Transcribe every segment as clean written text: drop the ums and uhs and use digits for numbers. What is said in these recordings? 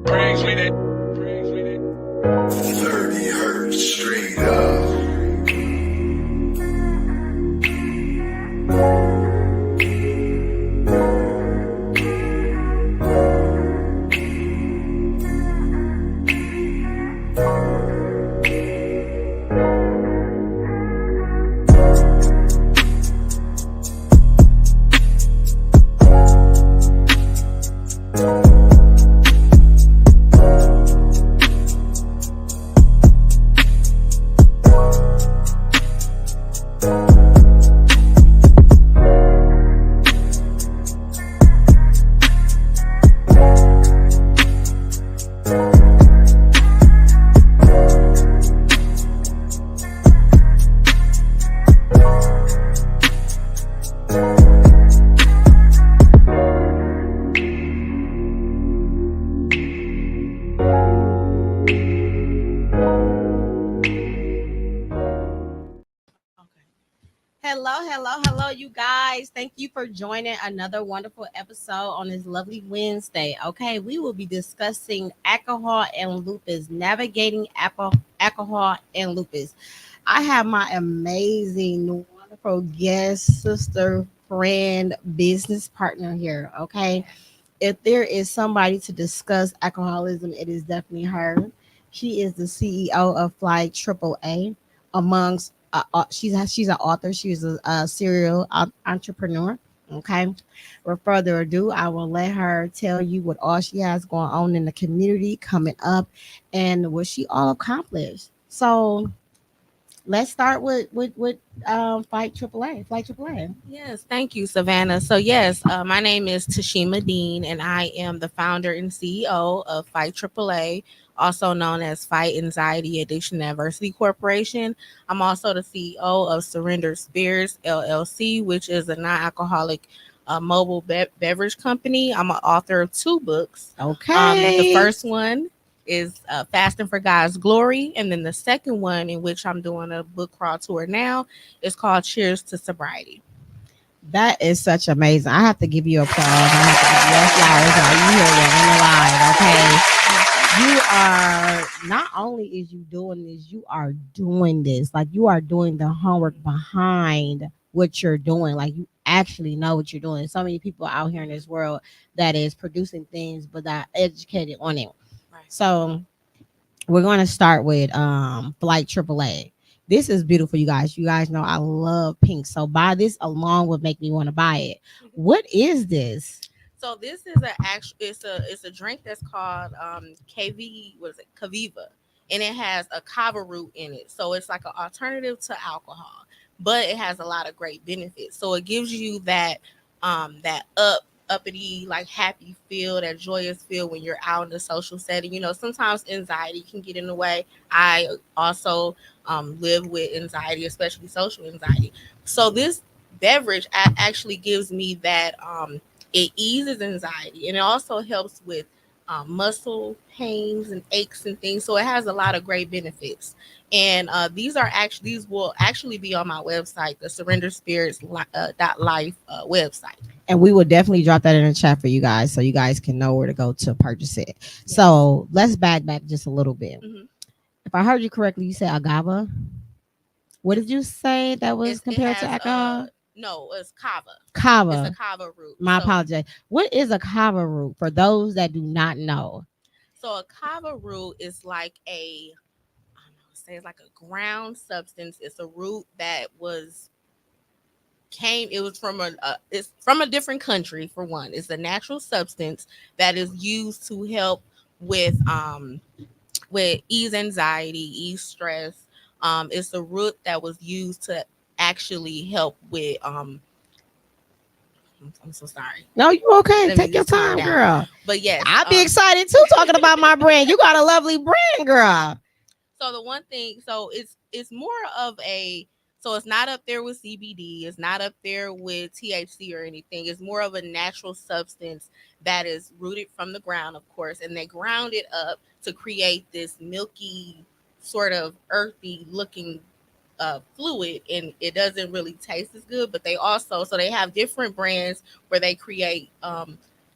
30 hertz straight up. Hello, you guys. Thank you for joining another wonderful episode on this lovely Wednesday. Okay, we will be discussing alcohol and lupus, navigating alcohol and lupus. I have my amazing, wonderful guest, sister, friend, business partner here. Okay, if there is somebody to discuss alcoholism, it is definitely her. She is the CEO of Flight Triple A. Amongst she's an author. She's a serial entrepreneur. Okay. Without further ado, I will let her tell you what all she has going on in the community coming up, and what she all accomplished. So let's start with Flight Triple A. Flight Triple A. Yes, thank you, Savannah. So, yes, my name is Tashemia Dean, and I am the founder and CEO of Fight AAA, also known as Fight Anxiety Addiction and Adversity Corporation. I'm also the CEO of Surrender Spirits LLC, which is a non-alcoholic mobile beverage company. I'm an author of 2 books. Okay. The first one is Fasting for God's Glory, and then the second one, in which I'm doing a book crawl tour now, is called Cheers to Sobriety. That is such amazing. I have to give you applause. I have to give you flowers while you here living the life. Okay. You are not only is you doing this, you are doing this. Like you are doing the homework behind what you're doing. Like you actually know what you're doing. So many people out here in this world that is producing things but not educated on it. Right. So we're going to start with Flight AAA. This is beautiful, you guys. You guys know I love pink, so buy this alone would make me want to buy it. What is this? So this is it's a drink that's called KV, what is it, Kaviva, and it has a kava root in it. So it's like an alternative to alcohol, but it has a lot of great benefits. So it gives you that uppity, like happy feel, that joyous feel when you're out in the social setting. Sometimes anxiety can get in the way. I also live with anxiety, especially social anxiety. So this beverage actually gives me that. It eases anxiety, and it also helps with muscle pains and aches and things. So it has a lot of great benefits. And these will actually be on my website, the Surrender Spirits .life website. And we will definitely drop that in the chat for you guys, so you guys can know where to go to purchase it. Yes. So let's back just a little bit. Mm-hmm. If I heard you correctly, you said agave. What did you say that was compared to alcohol? No, it's kava. Kava. It's a kava root. My apologies. What is a kava root for those that do not know? So a kava root is like it's like a ground substance. It's a root that it's from a different country. For one, it's a natural substance that is used to help with ease anxiety, ease stress. It's a root that was used to actually help with I'm so sorry. No, you okay. Take your time, girl. But yes, I'll be excited too talking about my brand. You got a lovely brand, girl. So the one thing, so it's more of so it's not up there with CBD. It's not up there with THC or anything. It's more of a natural substance that is rooted from the ground, of course, and they ground it up to create this milky, sort of earthy looking fluid, and it doesn't really taste as good. But they have different brands where they create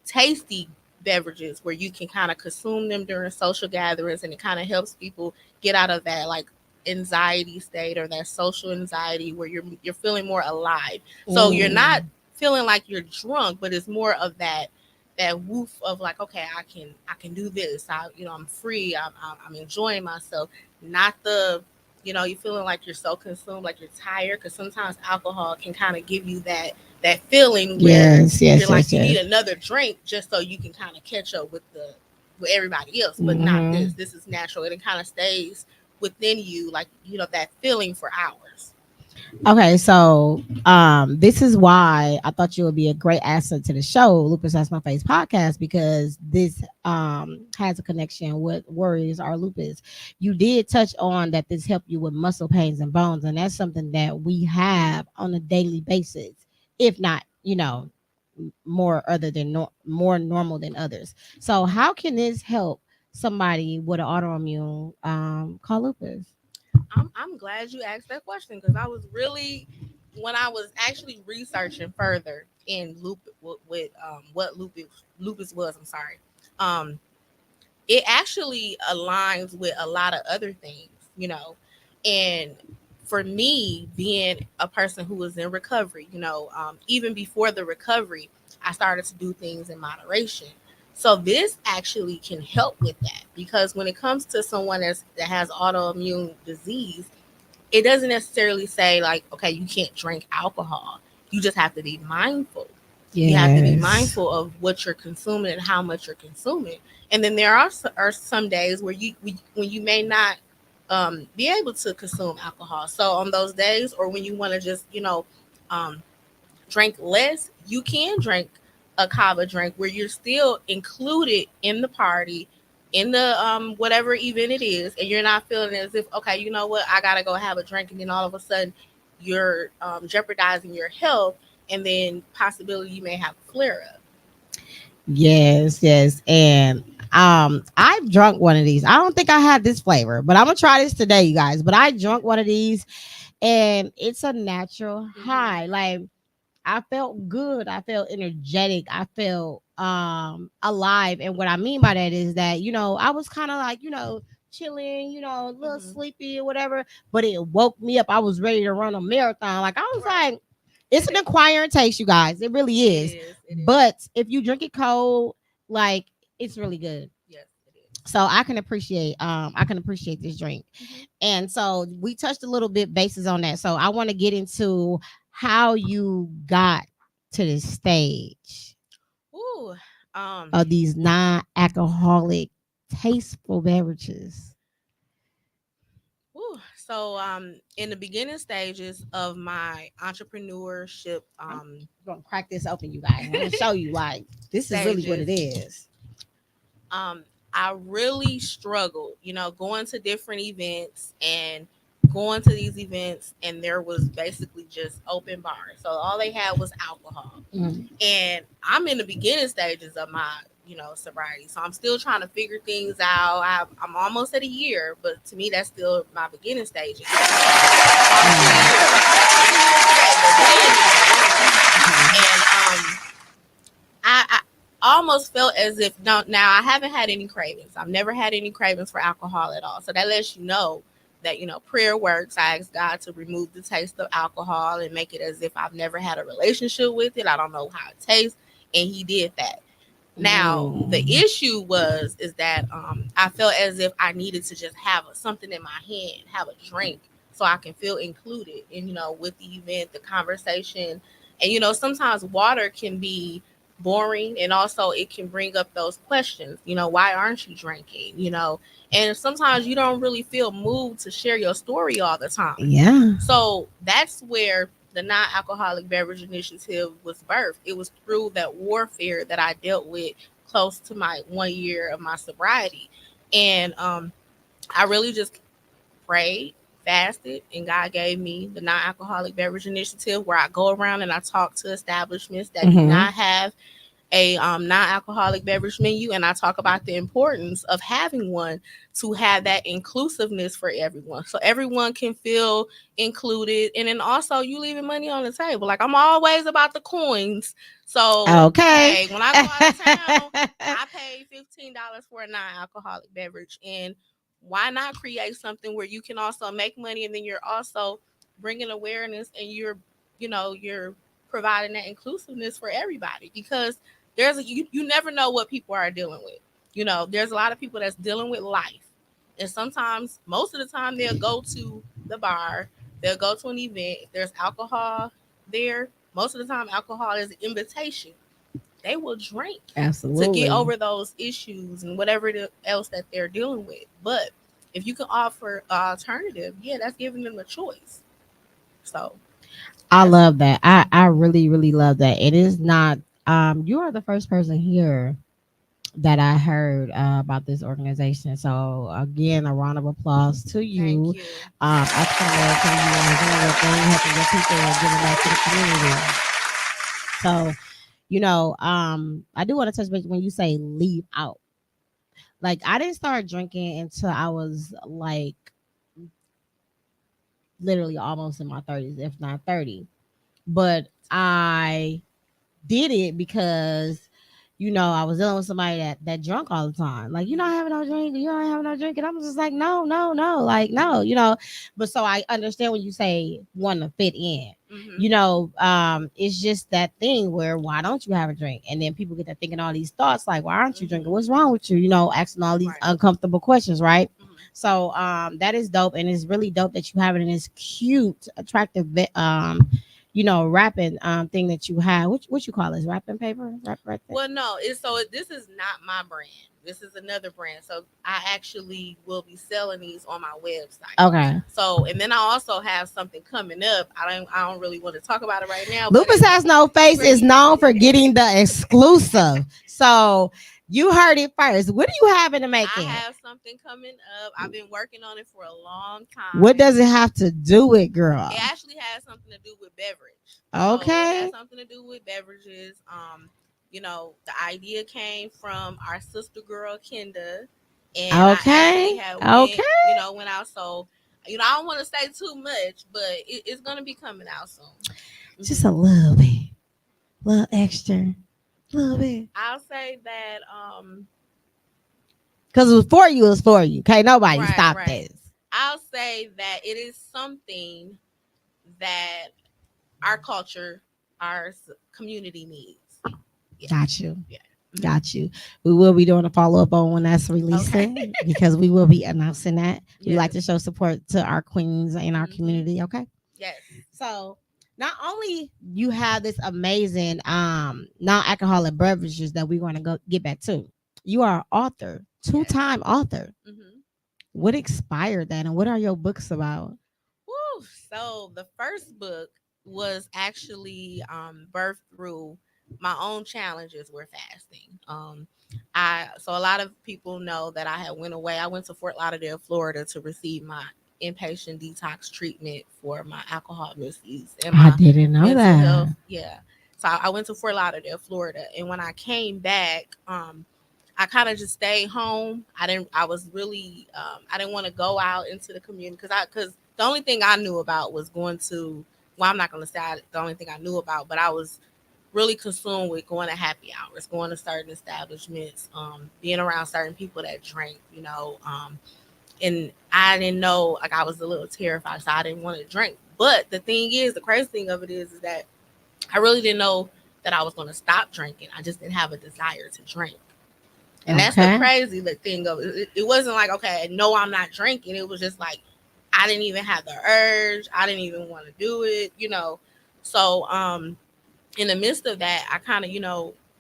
tasty beverages where you can kind of consume them during social gatherings, and it kind of helps people get out of that like anxiety state or that social anxiety where you're feeling more alive. So you're not feeling like you're drunk, but it's more of that woof of like, okay, I can do this. I'm free. I'm enjoying myself. Not the, you're feeling like you're so consumed, like you're tired. Because sometimes alcohol can kind of give you that feeling where you're like you need another drink just so you can kind of catch up with everybody else, but not this. This is natural, and it kind of stays within you, like that feeling for hours. Okay, so this is why I thought you would be a great asset to the show, Lupus Has No Face podcast, because this has a connection with worries or lupus. You did touch on that this helped you with muscle pains and bones, and that's something that we have on a daily basis, if not, more other than more normal than others. So how can this help somebody with an autoimmune called lupus? I'm glad you asked that question, because I was really, when I was actually researching further in lupus with what lupus was. I'm sorry. Um, it actually aligns with a lot of other things. And for me, being a person who was in recovery, even before the recovery, I started to do things in moderation. So this actually can help with that, because when it comes to someone that has autoimmune disease, it doesn't necessarily say like, okay, you can't drink alcohol. You just have to be mindful. You have to be mindful of what you're consuming and how much you're consuming. And then there are some days where when you may not be able to consume alcohol. So on those days, or when you want to just um, drink less, you can drink a kava drink where you're still included in the party, in the whatever event it is, and you're not feeling as if, okay, you know what, I gotta go have a drink, and then all of a sudden you're jeopardizing your health, and then possibility you may have a flare up. Yes. And I've drunk one of these. I don't think I had this flavor, but I'm gonna try this today, you guys. But I drunk one of these, and it's a natural high. Like, I felt good. I felt energetic. I felt alive. And what I mean by that is that, I was kind of like, chilling, a little sleepy or whatever, but it woke me up. I was ready to run a marathon. Like, I was like, it's an acquiring taste, you guys. It really is. It is. But if you drink it cold, like, it's really good. Yes, it is. So I can appreciate this drink. And so we touched a little bit bases on that. So I want to get into how you got to this stage Ooh, of these non-alcoholic tasteful beverages. ooh. So in the beginning stages of my entrepreneurship I'm gonna crack this open, you guys. I'm gonna show you, like, this is really what it is. I really struggled, going to different events and going to these events, and there was basically just open bars. So all they had was alcohol. And I'm in the beginning stages of my, sobriety. So I'm still trying to figure things out. I'm almost at a year, but to me, that's still my beginning stages. And I almost felt as if now I haven't had any cravings. I've never had any cravings for alcohol at all. So that lets you know that prayer works. I asked God to remove the taste of alcohol and make it as if I've never had a relationship with it. I don't know how it tastes, and He did that. Now the issue is that I felt as if I needed to just have something in my hand, have a drink, so I can feel included. And with the event, the conversation, and sometimes water can be boring, and also it can bring up those questions. Why aren't you drinking? And sometimes you don't really feel moved to share your story all the time. Yeah. So that's where the non-alcoholic beverage initiative was birthed. It was through that warfare that I dealt with close to my 1 year of my sobriety. And I really just prayed, fasted, and God gave me the non-alcoholic beverage initiative, where I go around and I talk to establishments that do not have a non-alcoholic beverage menu, and I talk about the importance of having one to have that inclusiveness for everyone, so everyone can feel included. And then also you leaving money on the table. Like, I'm always about the coins. So Okay. hey, when I go out of town, I paid $15 for a non-alcoholic beverage, and why not create something where you can also make money, and then you're also bringing awareness, and you're providing that inclusiveness for everybody, because you never know what people are dealing with. There's a lot of people that's dealing with life, and sometimes, most of the time, they'll go to the bar, they'll go to an event. If there's alcohol there, most of the time alcohol is an invitation. They will drink to get Absolutely. over those issues and whatever else that they're dealing with. But if you can offer an alternative, yeah, that's giving them a choice. So I that's love that. I really, really love that. It is not you are the first person here that I heard about this organization. So again, a round of applause to Thank you. you. African American, you are doing your thing, helping your people and giving back to the community. So, I do want to touch base when you say leave out. Like, I didn't start drinking until I was like literally almost in my 30s, if not 30. But I did it because I was dealing with somebody that drunk all the time. Like, not having no drink, you don't have no drink. And I'm just like, no, no, no, like, no. But so I understand when you say want to fit in. Mm-hmm. It's just that thing where why don't you have a drink? And then people get to thinking all these thoughts like, why aren't you drinking? What's wrong with you? Asking all these Right. uncomfortable questions, right? Mm-hmm. So that is dope, and it's really dope that you have it in this cute, attractive wrapping thing that you have. What you call this? Wrapping paper? Wrap right there. Well, no, this is not my brand. This is another brand. So I actually will be selling these on my website. Okay. So, and then I also have something coming up. I don't really want to talk about it right now. Lupus Has No Face is known for getting the exclusive. So you heard it first. What do you have in the I making? have something coming up. I've been working on it for a long time. What does it have to do with, girl? It actually has something to do with beverage. So it has Okay. something to do with beverages. The idea came from our sister girl Kenda, and I actually Okay. had Okay. went out. So I don't want to say too much, but it's gonna be coming out soon. Just a little bit. Little extra. Little bit. I'll say that Because it was for you, it was for you. Okay, nobody stop right. this. I'll say that it is something that our culture, our community needs. Yeah. Got you. Yeah. Got you. We will be doing a follow up on when that's releasing Okay. because we will be announcing that. We like Yes. to show support to our queens in our Mhm. community. Okay. Yes. So not only you have this amazing non-alcoholic beverages that we're going to go get back to, you are an author, two-time author. Mm-hmm. What inspired that, and what are your books about? Woo. So the first book was actually birthed through my own challenges with fasting. A lot of people know that I had went away. I went to Fort Lauderdale, Florida, to receive my inpatient detox treatment for my alcohol misuse and I my didn't know mental health. that. Yeah. So I went to Fort Lauderdale, Florida, and when I came back, I kind of just stayed home. I was really I didn't want to go out into the community because the only thing I knew about was going to, well, I'm not going to say the only thing I knew about, but I was really consumed with going to happy hours, going to certain establishments, being around certain people that drank, and I didn't know, like, I was a little terrified, so I didn't want to drink. But the crazy thing of it is that I really didn't know that I was going to stop drinking. I just didn't have a desire to drink. And that's the Okay. crazy thing of it. It wasn't like, okay, no, I'm not drinking. It was just like, I didn't even have the urge. I didn't even want to do it. So, in the midst of that, I kind of,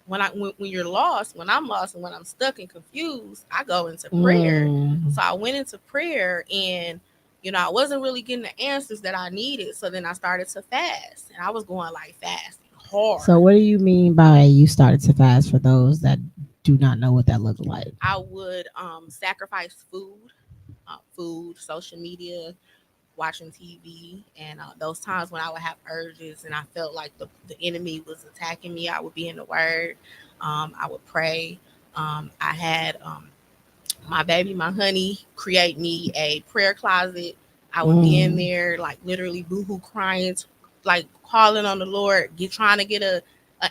when you're lost, when I'm lost and when I'm stuck and confused, I go into prayer. So I went into prayer, and, I wasn't really getting the answers that I needed. So then I started to fast, and I was going like fasting hard. So what do you mean by you started to fast for those that do not know what that looks like? I would sacrifice food, social media, watching TV, and those times when I would have urges and I felt like the enemy was attacking me, I would be in the Word. I would pray. I had my baby, my honey, create me a prayer closet. I would be in there, like literally boohoo crying, like calling on the Lord, trying to get a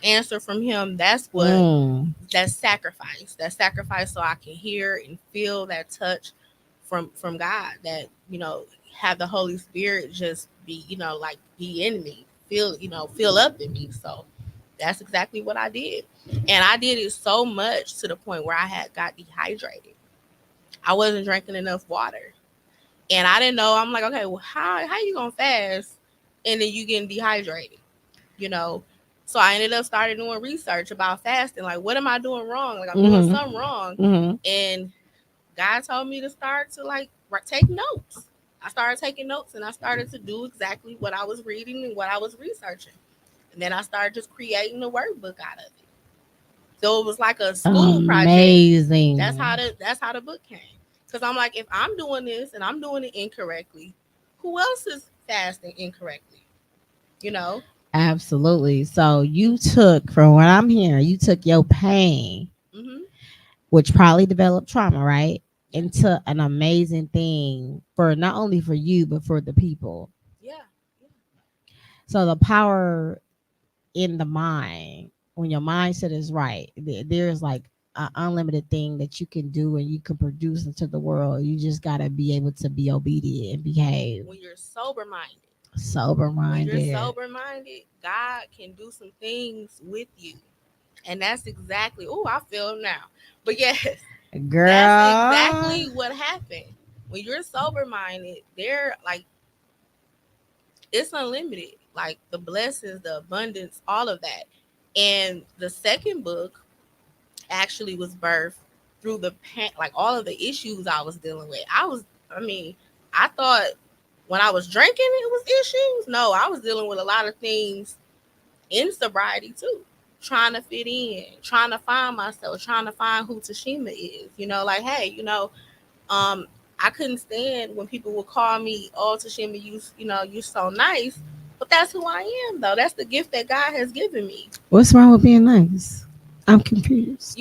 answer from Him. That's what that's sacrifice. That sacrifice, so I can hear and feel that touch from God. That have the Holy Spirit just be like be in me, feel up in me. So that's exactly what I did, and I did it so much to the point where I had got dehydrated. I wasn't drinking enough water. And I didn't know. I'm like, okay, well, how you gonna fast and then you getting dehydrated? You know? So I ended up starting doing research about fasting. Like, what am I doing wrong? Like, I'm doing something wrong. And God told me to start to take notes. I started taking notes and I started to do exactly what I was reading and what I was researching. And then I started just creating a workbook out of it. So it was like a school Amazing. project. That's how the book came. Because I'm like, if I'm doing this and I'm doing it incorrectly, who else is fasting incorrectly? Absolutely. So you took, from what I'm hearing, you took your pain, which probably developed trauma, right? Into an amazing thing for not only for you, but for the people. Yeah. So the power in the mind, when your mindset is right, there's like an unlimited thing that you can do and you can produce into the world. You just got to be able to be obedient and behave. When you're sober minded. When you're sober minded, God can do some things with you. And that's exactly, I feel him now. But yes, girl, that's exactly what happened. When you're sober minded, they're like, it's unlimited. Like the blessings, the abundance, all of that. And the second book actually was birthed through the pain, like all of the issues I was dealing with. I thought when I was drinking it was issues. No, I was dealing with a lot of things in sobriety too. Trying to fit in, trying to find myself, trying to find who Tashemia is. Like, hey, I couldn't stand when people would call me, "Oh, Tashemia, you're so nice." But that's who I am, though. That's the gift that God has given me. What's wrong with being nice? I'm confused.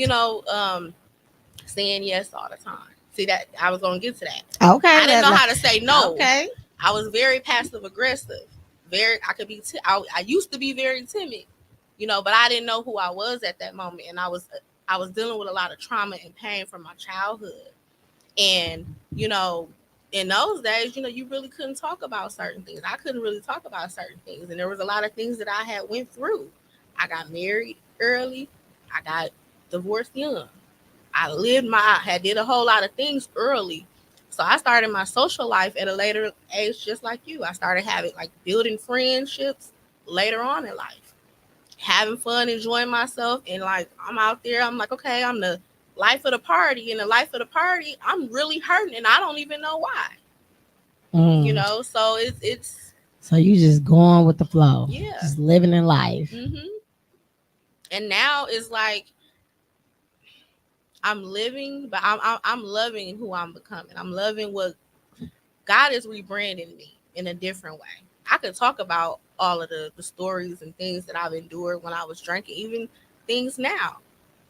Saying yes all the time. See, that I was gonna get to that. Okay, I didn't know how to say no. Okay, I was very passive aggressive. I could be. I used to be very timid, but I didn't know who I was at that moment, and I was dealing with a lot of trauma and pain from my childhood, and in those days, you really couldn't talk about certain things. I couldn't really talk about certain things, and there was a lot of things that I had went through. I got married early. I got divorced young. I had did a whole lot of things early. So I started my social life at a later age, just like you. I started having building friendships later on in life, having fun, enjoying myself. And I'm out there, I'm like, okay, I'm the life of the party. And the life of the party, I'm really hurting and I don't even know why. So it's so you just going with the flow. Yeah. Just living in life. And now it's like, I'm living, but I'm loving who I'm becoming. I'm loving what God is rebranding me in a different way. I could talk about all of the stories and things that I've endured when I was drinking, even things now.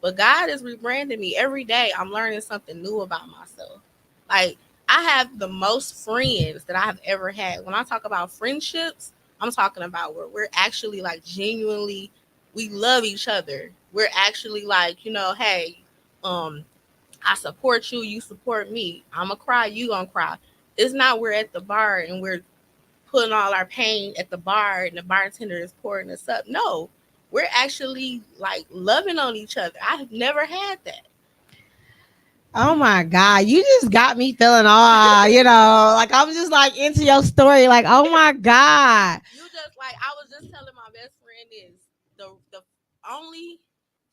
But God is rebranding me every day. I'm learning something new about myself. Like, I have the most friends that I have ever had. When I talk about friendships, I'm talking about where we're actually genuinely, we love each other. We're actually hey, I support you, you support me. I'ma cry, you gonna cry. It's not we're at the bar and we're putting all our pain at the bar and the bartender is pouring us up. No, we're actually loving on each other. I've never had that. Oh my God, you just got me feeling all, I'm just into your story. Oh my God. You just I was just telling my best friend this. The only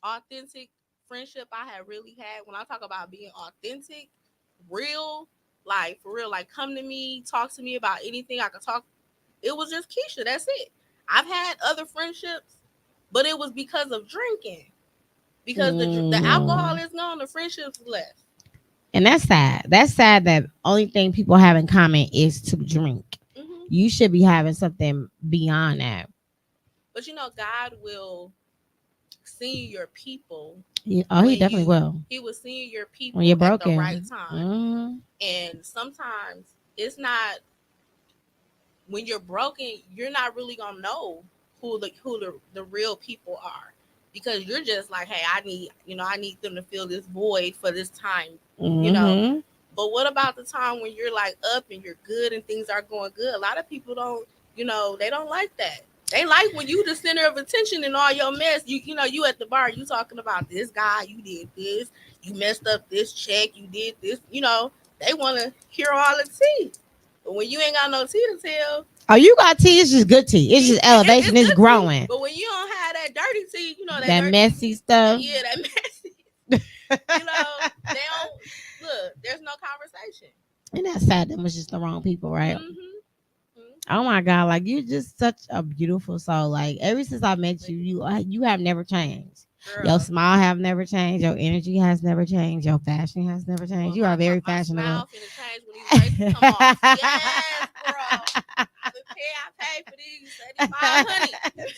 authentic friendship I had really had, when I talk about being authentic, real, for real, come to me, talk to me about anything I could talk. It was just Keisha. That's it. I've had other friendships, but it was because of drinking. Because the alcohol is gone, the friendships left. And that's sad. That's sad that only thing people have in common is to drink. You should be having something beyond that. But God will seeing your people. Yeah. Oh, he when definitely you will. he was seeing your When you're people at the right broken. time. Mm-hmm. And sometimes it's not, when you're broken, you're not really gonna know who the real people are, because you're just like, hey, I need them to fill this void for this time, you know. Mm-hmm. But what about the time when you're like up and you're good and things are going good? A lot of people don't, they don't like that. They like when you the center of attention in all your mess. You at the bar, you talking about this guy, you did this, you messed up this check, you did this. They want to hear all the tea. But when you ain't got no tea to tell, Oh, you got tea. It's just good tea. It's just elevation. it's It's good tea. growing. But when you don't have that dirty tea, that That dirty, messy stuff. yeah, that messy. They don't look. There's no conversation. And that's sad. That was just the wrong people, right? Mm-hmm. Oh my God! Like you're just such a beautiful soul. Like ever since I met you, you have never changed. Your Girl, smile have never changed. Your energy has never changed. Your fashion has never changed. well, You are very my fashionable. smile finna change when these braces come off. Yes, girl. I paid for these 7,500.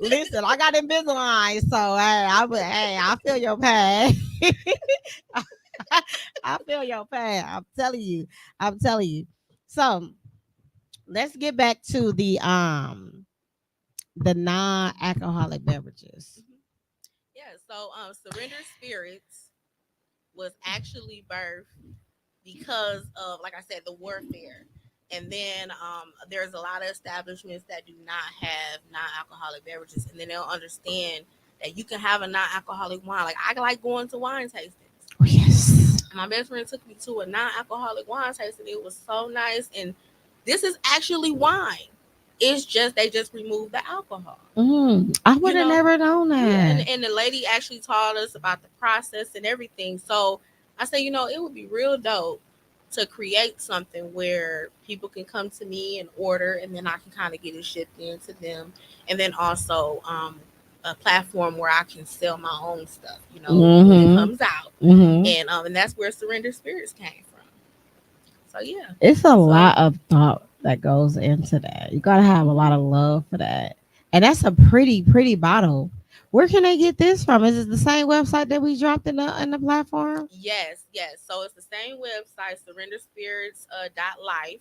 Listen, I got Invisalign, so I feel your pain. I feel your pain. I'm telling you. I'm telling you. So let's get back to the non-alcoholic beverages. Yeah. So, Surrender Spirits was actually birthed because of, like I said, the warfare. And then there's a lot of establishments that do not have non-alcoholic beverages, and then they'll understand that you can have a non-alcoholic wine. Like, I like going to wine tastings. Oh, yes. My best friend took me to a non-alcoholic wine tasting. It was so nice, and this is actually wine. It's just they just removed the alcohol. I would have never known that. Yeah, and the lady actually taught us about the process and everything. So I said, it would be real dope to create something where people can come to me and order, and then I can kind of get it shipped in to them, and then also a platform where I can sell my own stuff, when it comes out, and that's where Surrender Spirits came from. So yeah, it's a lot of thought that goes into that. You gotta have a lot of love for that, and that's a pretty bottle. Where can they get this from? Is it the same website that we dropped in the platform? Yes. So it's the same website, surrenderspirits .life.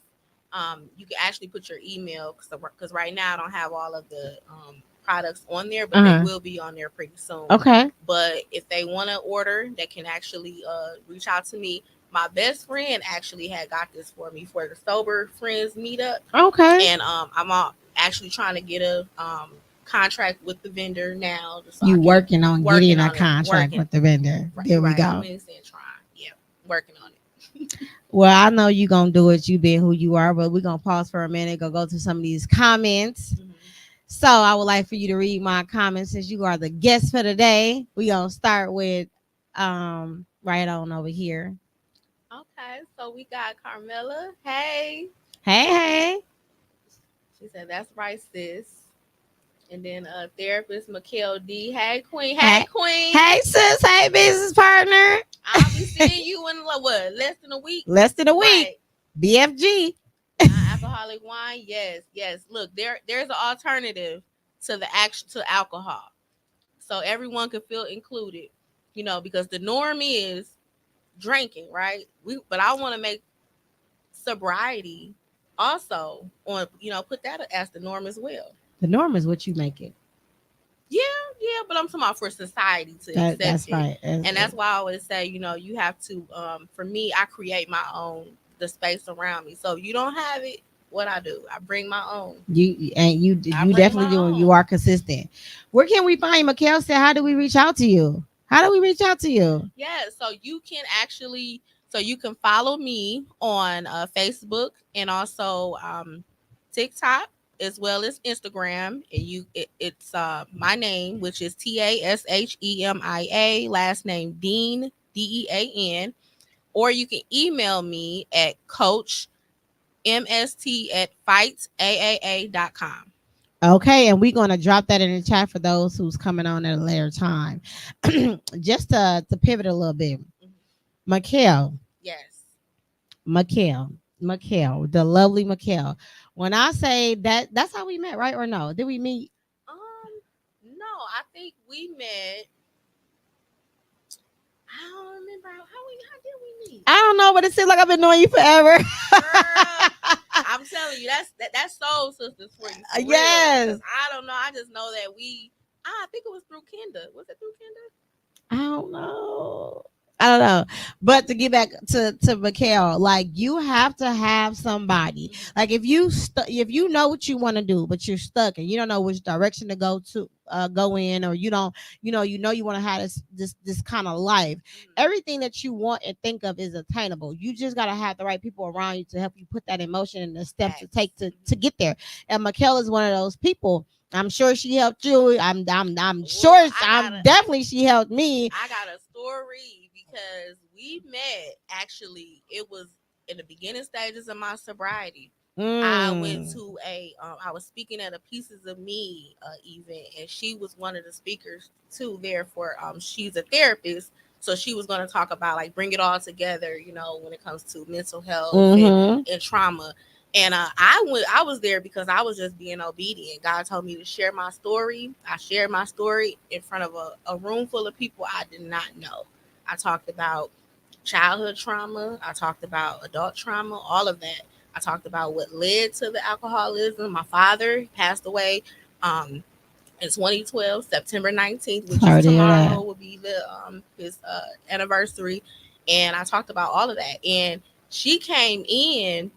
You can actually put your email, because right now I don't have all of the products on there, but they will be on there pretty soon. Okay. But if they want to order, they can actually reach out to me. My best friend actually had got this for me for the Sober Friends meetup. Okay. And I'm actually trying to get a contract with the vendor now. So you working on getting a contract with the vendor. Right, there we go. I'm in trying. Yeah, working on it. Well, I know you're going to do it, you being who you are, but we're going to pause for a minute, go to some of these comments. So I would like for you to read my comments since you are the guest for today. We're going to start with right on over here. Okay, so we got Carmela. Hey. She said, that's right, sis. And then therapist Mikhail D. Hey, Queen. Hey, Queen. Hey, sis. Hey, business partner. I'll be seeing you in less than a week. Right. BFG. Alcoholic wine. Yes. Look, there's an alternative to alcohol, so everyone can feel included. Because the norm is drinking, right? But I want to make sobriety also on. Put that as the norm as well. The norm is what you make it. Yeah, but I'm talking about for society to accept that's it. Right. That's why I always say, you have to, for me, I create my own, the space around me. So you don't have it, what I do, I bring my own. You definitely do, and you are consistent. Where can we find you? Mikhail said, how do we reach out to you? Yeah, so you can actually, you can follow me on Facebook and also TikTok, as well as Instagram. And it's my name, which is Tashemia, last name Dean, Dean. Or you can email me at coachmst@fightsaaa.com. Okay, and we're gonna drop that in the chat for those who's coming on at a later time. Just to pivot a little bit. Mikhail. Yes. Mikhail, the lovely Mikhail. When I say that's how we met, right? Or no? Did we meet? No, I think we met. I don't remember how did we meet? I don't know, but it seems like I've been knowing you forever. Girl, I'm telling you, that's soul sisters for you, for real. Yes. 'Cause I don't know. I just know that I think it was through Kenda. Was it through Kenda? I don't know. I don't know. But to get back to Mikhail, like you have to have somebody. Like if you know what you want to do, but you're stuck and you don't know which direction to go in, or you want to have this kind of life. Everything that you want and think of is attainable. You just gotta have the right people around you to help you put that in motion and the steps to take to get there. And Mikhail is one of those people. I'm sure she helped you. I'm sure. I'm definitely she helped me. I got a story because we met. Actually, it was in the beginning stages of my sobriety. I went to I was speaking at a Pieces of Me event, and she was one of the speakers too. There for she's a therapist, so she was going to talk about like bring it all together, when it comes to mental health and trauma. And I was there because I was just being obedient. God told me to share my story. I shared my story in front of a room full of people I did not know. I talked about childhood trauma. I talked about adult trauma, all of that. I talked about what led to the alcoholism. My father passed away in 2012, September 19th, which is tomorrow, will be his anniversary. And I talked about all of that. And she came in,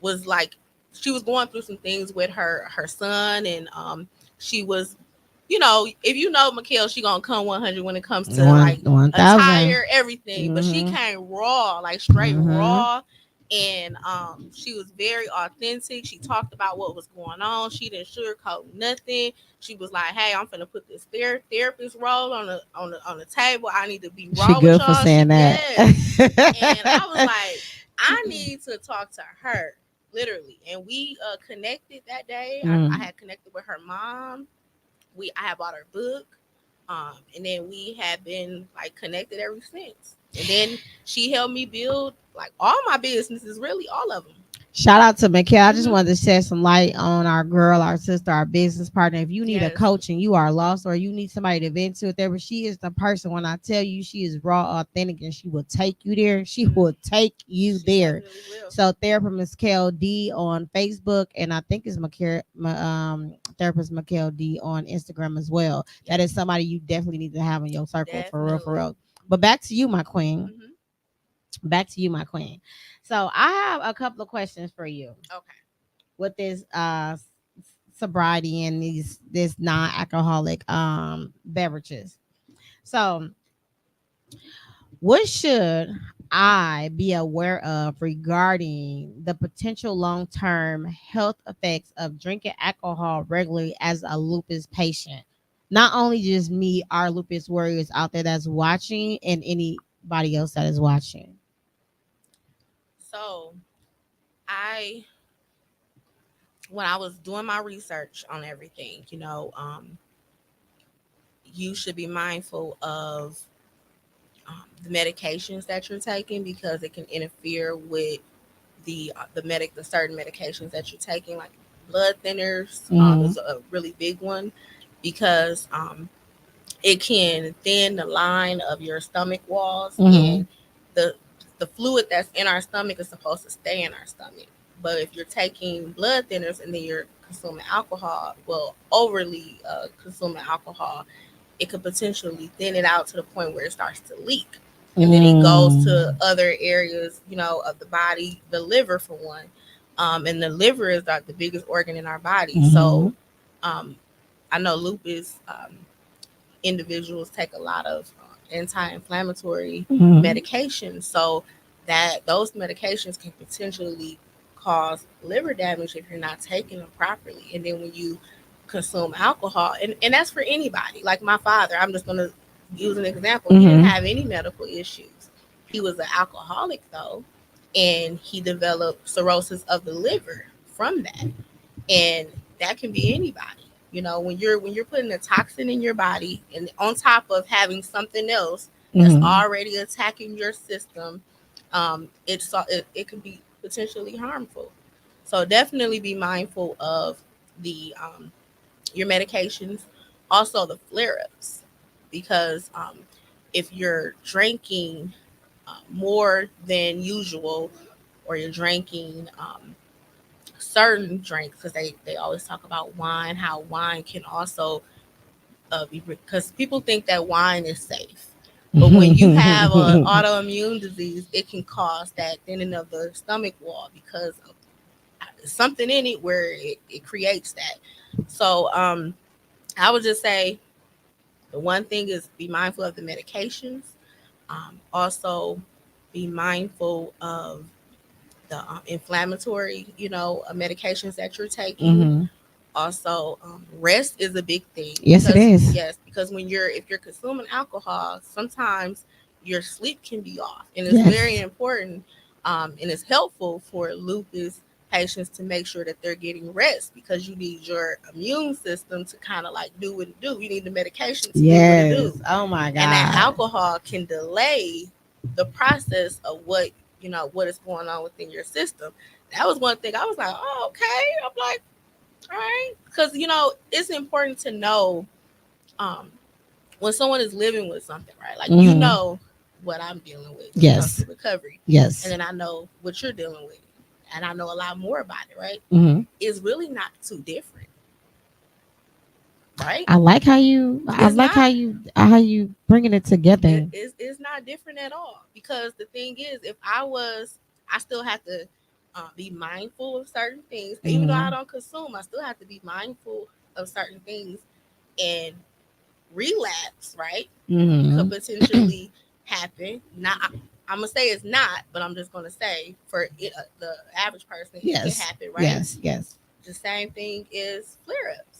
was like, she was going through some things with her son, and she was, if you know Mikhail, she gonna come 100 when it comes to like 1,000. attire, everything. But she came raw, like straight raw, and she was very authentic. She talked about what was going on. She didn't sugarcoat nothing. She was like, "Hey, I'm finna put this therapist role on the table. I need to be raw she with good y'all." For saying that. Yes. And I was like, I need to talk to her, literally. And we connected that day. I had connected with her mom. I had bought her book, and then we have been like connected ever since. And then she helped me build like all my businesses, really all of them. Shout out to Mikhail. I just wanted to shed some light on our girl, our sister, our business partner. If you need a coach and you are lost, or you need somebody to vent to, there, she is the person. When I tell you, she is raw, authentic, and she will take you there. She will take you there. So therapist Mikhail D on Facebook, and I think it's therapist Mikhail D on Instagram as well. That is somebody you definitely need to have in your circle, for real, for real. But back to you, my queen. Back to you, my queen. So I have a couple of questions for you. Okay. With this sobriety and this non-alcoholic beverages. So what should I be aware of regarding the potential long-term health effects of drinking alcohol regularly as a lupus patient? Not only just me, our lupus warriors out there that's watching, and anybody else that is watching. So when I was doing my research on everything, you should be mindful of the medications that you're taking, because it can interfere with the certain medications that you're taking, like blood thinners. Is a really big one, because it can thin the line of your stomach walls, and the fluid that's in our stomach is supposed to stay in our stomach. But if you're taking blood thinners and then you're consuming alcohol, well, overly consuming alcohol, it could potentially thin it out to the point where it starts to leak. And then it goes to other areas, of the body, the liver for one. And the liver is like the biggest organ in our body. So I know lupus individuals take a lot of anti-inflammatory medications. So that those medications can potentially cause liver damage if you're not taking them properly. And then when you consume alcohol, and that's for anybody. Like my father, I'm just going to use an example. He didn't have any medical issues. He was an alcoholic though, and he developed cirrhosis of the liver from that. And that can be anybody. When you're putting a toxin in your body, and on top of having something else that's already attacking your system, it can be potentially harmful. So definitely be mindful of the your medications, also the flare-ups, because if you're drinking more than usual, or you're drinking certain drinks, because they always talk about wine, how wine can also because people think that wine is safe. But when you have an autoimmune disease, it can cause that thinning of the stomach wall because of something in it where it creates that. So I would just say the one thing is be mindful of the medications. Also, be mindful of the inflammatory, medications that you're taking. Mm-hmm. Also, rest is a big thing. Yes, it is. Yes, because if you're consuming alcohol, sometimes your sleep can be off, and it's very Yes. important. And it's helpful for lupus patients to make sure that they're getting rest, because you need your immune system to kind of like do what it do. You need the medication to do what it Yes. do. Oh my God. And that alcohol can delay the process of what is going on within your system. That was one thing I was like, oh, okay. I'm like, all right, because it's important to know um, when someone is living with something, right? Like you Mhm. know what I'm dealing with when it comes Yes. to recovery, Yes. and then I know what you're dealing with, and I know a lot more about it, right? Mm-hmm. It's really not too different, right? I like how you. I It's like not. how you bringing it together. It's not different at all, because the thing is, if I still have to be mindful of certain things, even though I Mhm. don't consume. I still have to be mindful of certain things, and relapse, right, could Mhm. potentially happen. Not, I'm gonna say it's not, but I'm just gonna say for the average person, it could Yes. happen, right? Yes. Yes. The same thing is flare ups,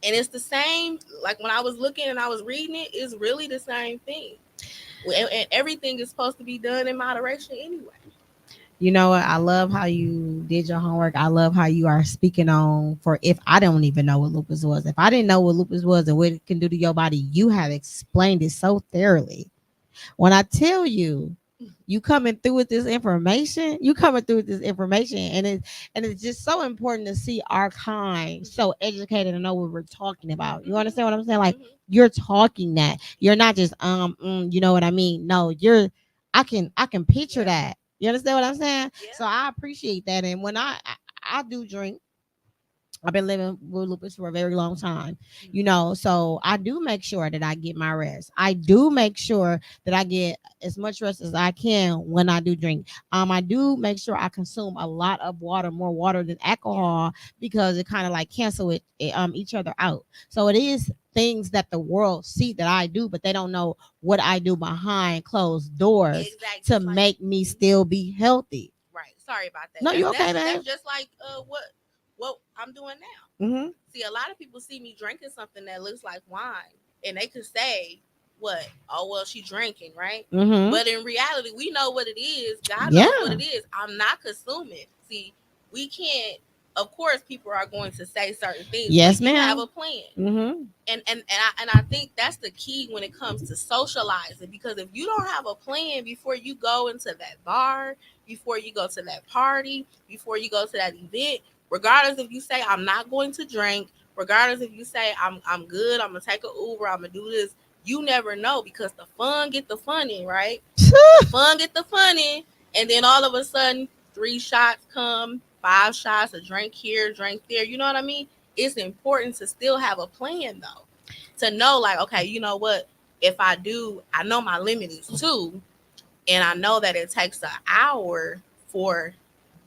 and it's the same. Like when I was looking and I was reading it, it's really the same thing. And everything is supposed to be done in moderation anyway. You know what? I love how you did your homework. I love how you are speaking on for if I don't even know what lupus was. If I didn't know what lupus was and what it can do to your body, you have explained it so thoroughly. When I tell you, you coming through with this information, and it's just so important to see our kind so educated and know what we're talking about. You understand what I'm saying? Like you're talking that. You're not just you know what I mean? No, you're I can picture Yeah. that. You understand what I'm saying? Yeah. So I appreciate that. And when I do drink, I've been living with lupus for a very long time, so I do make sure that I get my rest. I do make sure that I get as much rest as I can when I do drink. I do make sure I consume a lot of water, more water than alcohol, because it kind of like cancel each other out. So it is things that the world see that I do, but they don't know what I do behind closed doors Exactly. to It's like, make me still be healthy. right. Sorry about that. No, you okay, babe? That's just like what I'm doing now. Mm-hmm. See, a lot of people see me drinking something that looks like wine, and they could say, "What? Oh, well, she drinking, right?" Mm-hmm. But in reality, we know what it is. God Yeah. knows what it is. I'm not consuming. See, we can't. Of course, people are going to say certain things, Yes, but you have ma'am. a plan. Mm-hmm. And I think that's the key when it comes to socializing, because if you don't have a plan before you go into that bar, before you go to that party, before you go to that event, regardless if you say I'm not going to drink, regardless if you say I'm good, I'm gonna take an Uber, I'm gonna do this, you never know, because the fun get the fun in, right? The fun get the fun in, and then all of a sudden 3 shots come, 5 shots, a drink here, drink there. You know what I mean? It's important to still have a plan though, to know like, okay, you know what? If I do, I know my limit is 2, and I know that it takes an hour for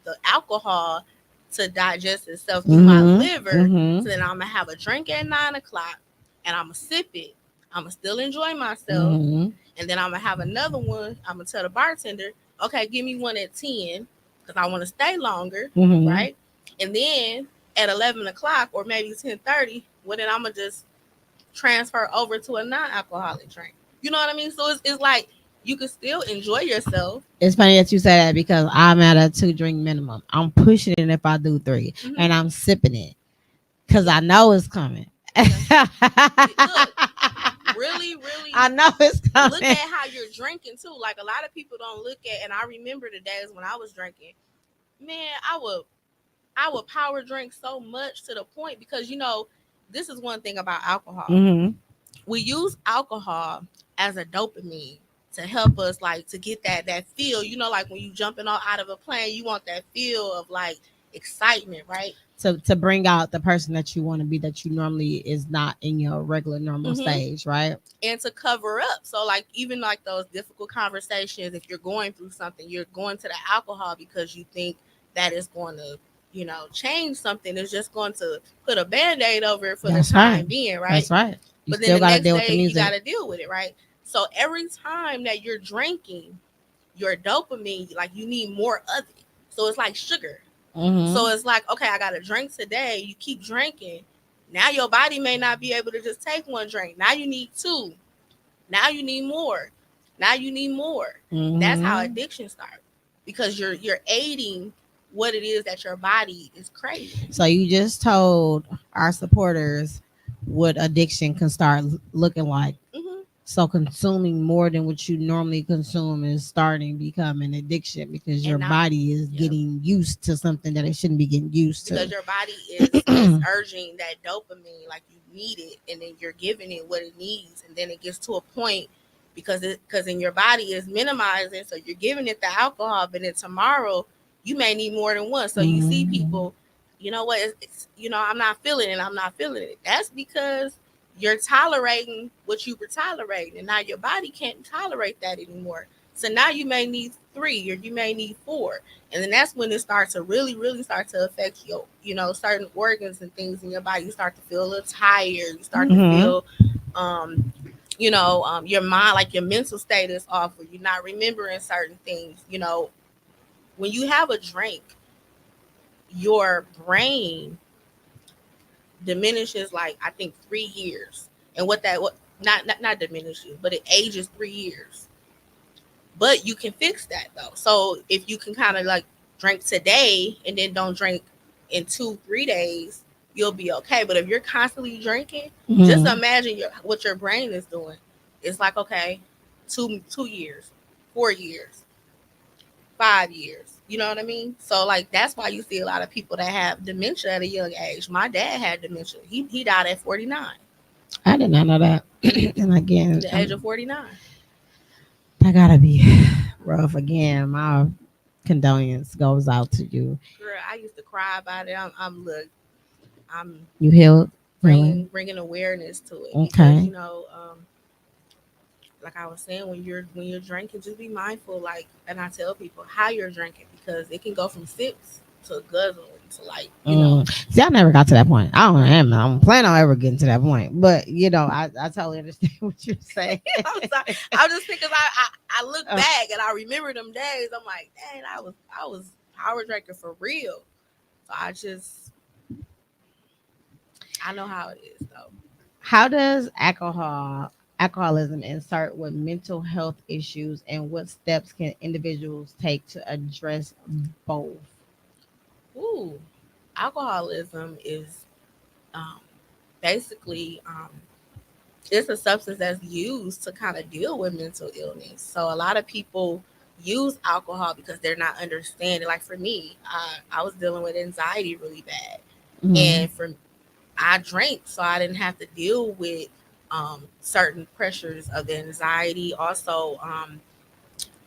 the alcohol to digest itself through my liver. Mm-hmm. So then I'm gonna have a drink at 9 o'clock, and I'm gonna sip it. I'm gonna still enjoy myself, Mm-hmm. and then I'm gonna have another one. I'm gonna tell the bartender, okay, give me one at 10, because I want to stay longer, Mm-hmm. right? And then at 11 o'clock or maybe 10:30, well then I'm gonna just transfer over to a non-alcoholic drink. You know what I mean? So it's like you can still enjoy yourself. It's funny that you say that because I'm at a 2 drink minimum. I'm pushing it if I do 3, and I'm sipping it because I know it's coming. Look, really I know it's coming. look at how you're drinking too. Like a lot of people don't look at, and I remember the days when I was drinking. Man, I would power drink so much to the point, because this is one thing about alcohol. Mm-hmm. We use alcohol as a dopamine to help us like to get that feel. You know, like when you jumping all out of a plane, you want that feel of like excitement, right? To bring out the person that you want to be that you normally is not in your regular normal Mm-hmm. stage, right? And to cover up. So like even like those difficult conversations, if you're going through something, you're going to the alcohol because you think that is going to, you know, change something. It's just going to put a band-aid over it for the That's right. time being, right? That's right. You But then still the got to next deal with the day you got music. to deal with it, right? So every time that you're drinking, your dopamine, like you need more of it. So it's like sugar. Mm-hmm. So it's like, okay, I got to drink today. You keep drinking. Now your body may not be able to just take one drink. Now you need two. Now you need more. Now you need more. That's how Mm-hmm. addiction starts because you're aiding what it is that your body is craving. So you just told our supporters what addiction can start looking like. Hmm. So consuming more than what you normally consume is starting to become an addiction because your And now, body is yeah, getting used to something that it shouldn't be getting used because to. your body is urging that dopamine, like you need it, and then you're giving it what it needs, and then it gets to a point because in your body is minimizing, so you're giving it the alcohol, but then tomorrow you may need more than one. So you see Mhm. people, you know what, it's you know, I'm not feeling it, I'm not feeling it. That's because you're tolerating what you were tolerating, and now your body can't tolerate that anymore. So now you may need three or you may need four, and then that's when it starts to really start to affect your, you know, certain organs and things in your body. You start to feel a little tired, you start to Mhm. feel um your mind, like your mental state is off, or you're not remembering certain things. You know, when you have a drink, your brain diminishes like I think 3 years. And what not diminishes, but it ages 3 years. But you can fix that though. So if you can kind of like drink today and then don't drink in 2 3 days, you'll be okay. But if you're constantly drinking, just Mhm. imagine what your brain is doing. It's like, okay, 2 years, 4 years, 5 years. You know what I mean? So like that's why you see a lot of people that have dementia at a young age. My dad had dementia. He died at 49, I did not know that. And again, the age of 49. that gotta be rough. Again, my condolence goes out to you. Girl, I used to cry about it. I'm look, I'm You healed, healing. bringing awareness to it because Okay. like I was saying, when you're drinking, just be mindful. Like, and I tell people how you're drinking because it can go from sips to guzzling to like See, I never got to that point. I don't am. I don't plan on ever getting to that point. But I totally understand what you're saying. I'm sorry. I just think because I look Uh, back and I remember them days. I'm like, dang, I was power drinking for real. So I know how it is though. how does alcoholism insert with mental health issues, and what steps can individuals take to address both? Ooh, alcoholism is um, basically it's a substance that's used to kind of deal with mental illness. So a lot of people use alcohol because they're not understanding. Like for me, I was dealing with anxiety really bad, Mm-hmm. and for I drank so I didn't have to deal with certain pressures of the anxiety. Also,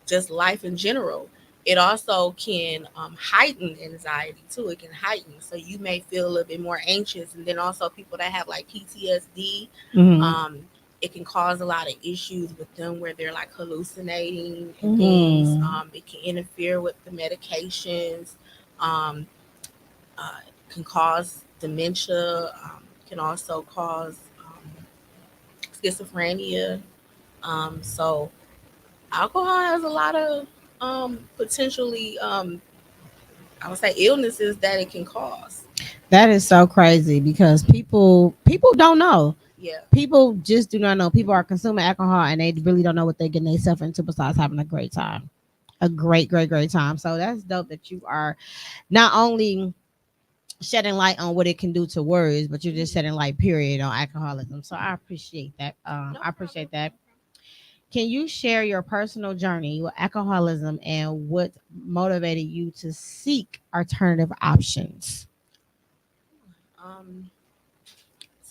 just life in general. It also can heighten anxiety too. It can heighten, so you may feel a little bit more anxious. And then also people that have like PTSD, Mm-hmm. um, it can cause a lot of issues with them where they're like hallucinating and things. Mm-hmm. It can interfere with the medications. Um, can cause dementia. Can also cause schizophrenia. So alcohol has a lot of potentially I would say illnesses that it can cause. That is so crazy because people don't know. Yeah. People just do not know. People are consuming alcohol and they really don't know what they're getting themselves into besides having a great time. A great time. So that's dope that you are not only shedding light on what it can do to words, but you're just Mhm. shedding light period on alcoholism. So I appreciate that. No I problem. appreciate that. Can you share your personal journey with alcoholism and what motivated you to seek alternative options? Um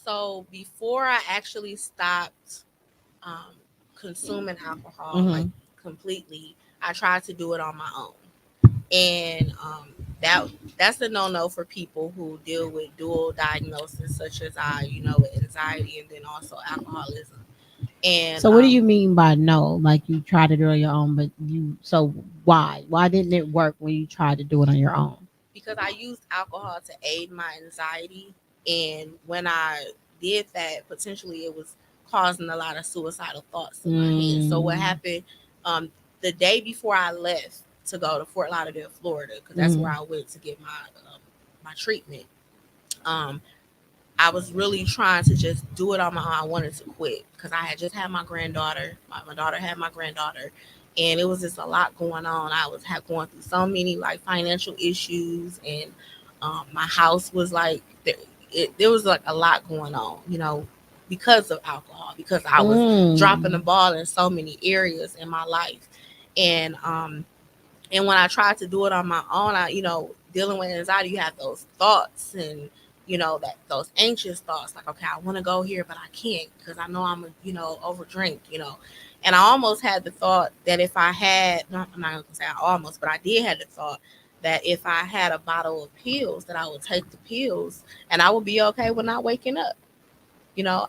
So before I actually stopped um, consuming alcohol like Mhm. completely, I tried to do it on my own, and that that's a no for people who deal with dual diagnosis such as I, with anxiety and then also alcoholism. And So what do you mean by no? Like you tried to do it on your own, but so why? Why didn't it work when you tried to do it on your own? because I used alcohol to aid my anxiety, and when I did that, potentially it was causing a lot of suicidal thoughts in my head. So what Mm. happened? The day before I left to go to Fort Lauderdale, Florida, because that's where I went to get my treatment. Um, I was really trying to just do it on my own. I wanted to quit because I had just had my granddaughter. My daughter had my granddaughter, and it was just a lot going on. I was going through so many like financial issues, and my house was like there was like a lot going on, because of alcohol. Because I was dropping the Mm. ball in so many areas in my life, and when I tried to do it on my own, dealing with anxiety, you have those thoughts and that those anxious thoughts, like, okay, I want to go here, but I can't because I know I'm a, over drink, and I almost had the thought that if I had, no, I'm not gonna say I almost, but I did have the thought that if I had a bottle of pills, that I would take the pills and I would be okay with not waking up.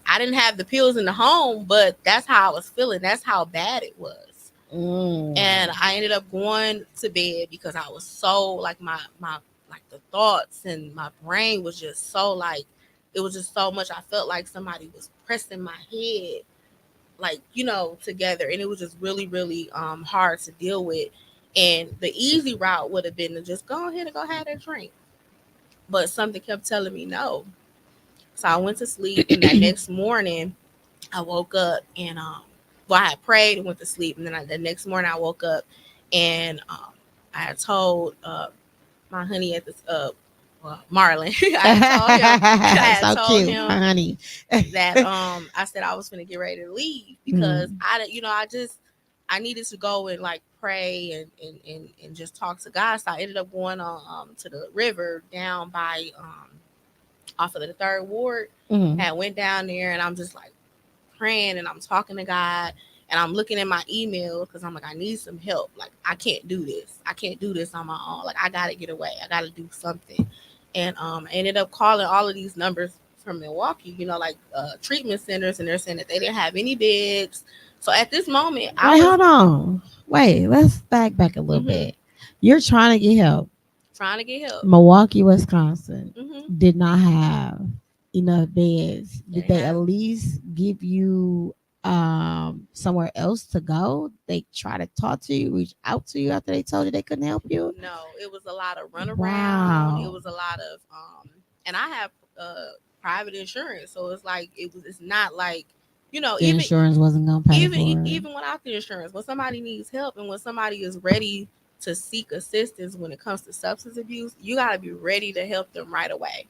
I didn't have the pills in the home, but that's how I was feeling. That's how bad it was. Mm. And I ended up going to bed because I was so like my like the thoughts and my brain was just so like it was just so much. I felt like somebody was pressing my head like together, and it was just really really hard to deal with. And the easy route would have been to just go ahead and go have that drink, but something kept telling me no. So I went to sleep, and that next morning I woke up and well, I had prayed and went to sleep, and then the next morning I woke up and I had told my honey at this Marlon, I had told him, So cute, honey. that I said I was going to get ready to leave because Mm. I needed to go and like pray and just talk to God. So I ended up going on to the river down by off of the third ward. Mm. And went down there, and I'm just like praying, and I'm talking to God, and I'm looking at my email because I'm like, I need some help. Like, I can't do this. I can't do this on my own. Like, I gotta get away. I gotta do something. And I ended up calling all of these numbers from Milwaukee, like treatment centers, and they're saying that they didn't have any beds. So at this moment, I Wait, was hold on. Wait, let's back a little mhm, bit. You're trying to get help. trying to get help. Milwaukee, Wisconsin Hmm. did not have enough beds. They Did didn't they at have least give you somewhere else to go? They try to talk to you, reach out to you after they told you they couldn't help you? no. It was a lot of runaround. It Wow. was a lot of and I have private insurance, so it's like it's not like The insurance wasn't gonna pay for it. even without the insurance, when somebody needs help and when somebody is ready to seek assistance when it comes to substance abuse, you got to be ready to help them right away.